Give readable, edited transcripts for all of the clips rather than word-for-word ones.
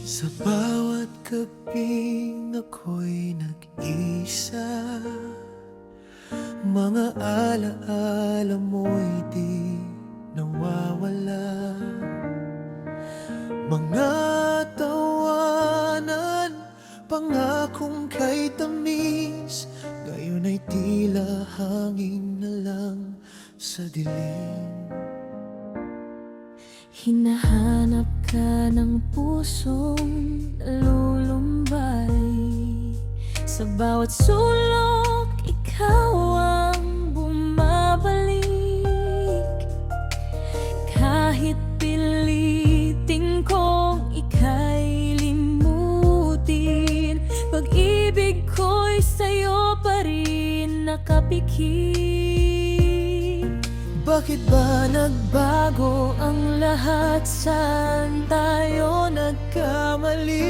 Sa bawat gabing ako'y nag-isa, mga alaala mo'y di nawawala. Mga tawanan, pangakong kay tamis, ngayon ay tila hangin na lang sa dilim. Hinahanap ka ng pusong nalulumbay, sa bawat sulok ikaw ang bumabalik. Kahit pilitin kong ika'y limutin, pag-ibig ko'y sa'yo pa rin nakapikit. Bakit ba Nagbago ang lahat, saan tayo nagkamali?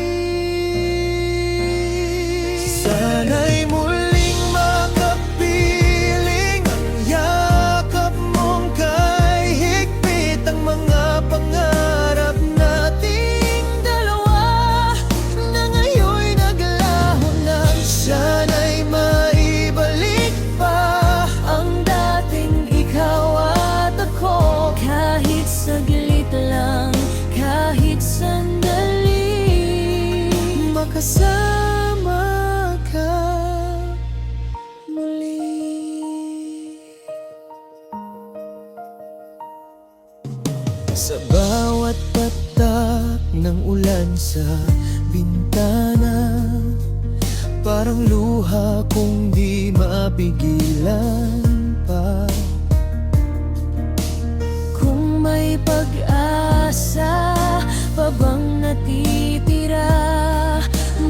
sana'y muling makapiling ang yakap mong kay higpit, ang mga pangarap nating dalawa na ngayon'y naglaho na. Sana'y maibalik pa Ang dating ikaw at ako, kahit saglit lang, kahit sandali, makasama ka muli. sa bawat patak ng ulan sa bintana. Parang luha kong di mapigilan pa. Kung may pag-asa pa bang natitira,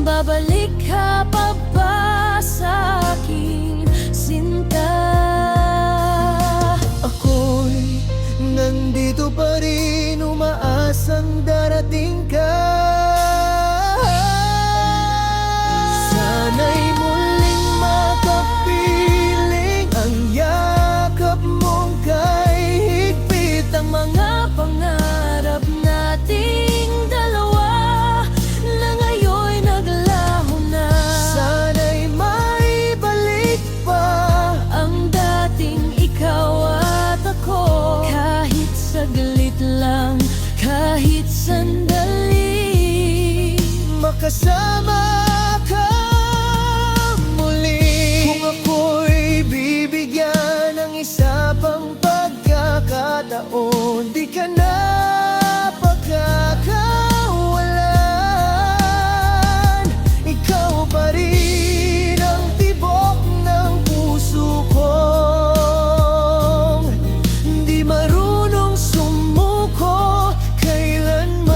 babalik ka pa ba sa aking sinta? Ako'y nandito pa rin, umaasang darating ka. Sana'y muling makapiling ang yakap mong kay higpit, Ang mga pangarap nating dalawa na ngayon'y naglaho na. sana'y maibalik pa Ang dating ikaw at ako, kahit saglit lang, kahit sandali, makasama ka muli. Kung ako'y bibigyan ng isa pang pagkakataon, di ka na pagkakawalan. Ikaw pa rin ang tibok ng puso kong di marunong sumuko kailanman.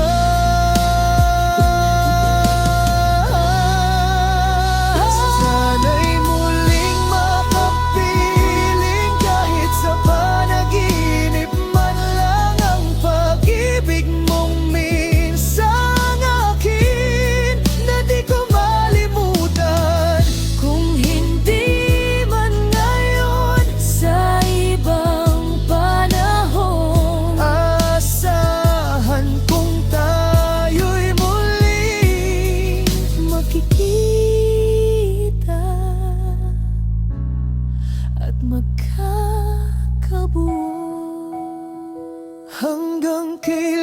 Sana'y muling makapiling, kahit sa panaginip man lang, ang pag-ibig mong minsang akin na di ko malimutan. kung hindi man ngayon, sa ibang panahon. Asahan kong tayo'y muling Magkikita at magkakabuo. hanggang kailan